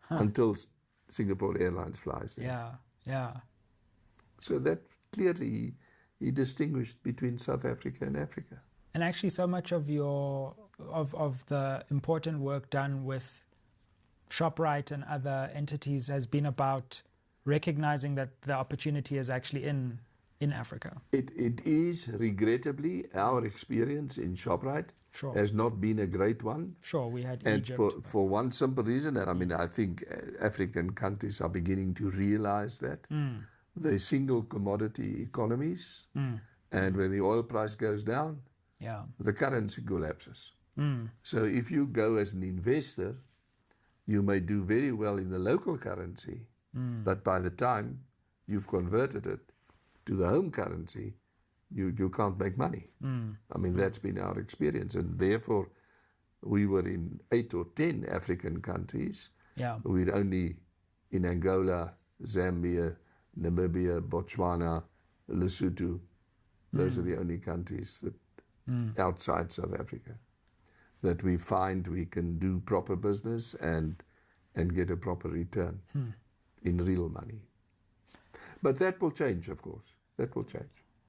until Singapore Airlines flies there. Yeah, yeah. So that clearly he distinguished between South Africa and Africa. And actually, so much of of the important work done with ShopRite and other entities has been about recognizing that the opportunity is actually in Africa. It is, regrettably, our experience in ShopRite Sure. has not been a great one. Sure, we had And Egypt. for one simple reason, and I mean, I think African countries are beginning to realize that. They're single commodity economies, and when the oil price goes down, Yeah. the currency collapses. So if you go as an investor, you may do very well in the local currency, but by the time you've converted it to the home currency, you can't make money. I mean, that's been our experience. And therefore, we were in 8 or 10 African countries. Yeah. We're only in Angola, Zambia, Namibia, Botswana, Lesotho. Those are the only countries that outside South Africa that we find we can do proper business and get a proper return in real money. But that will change, of course. That will change.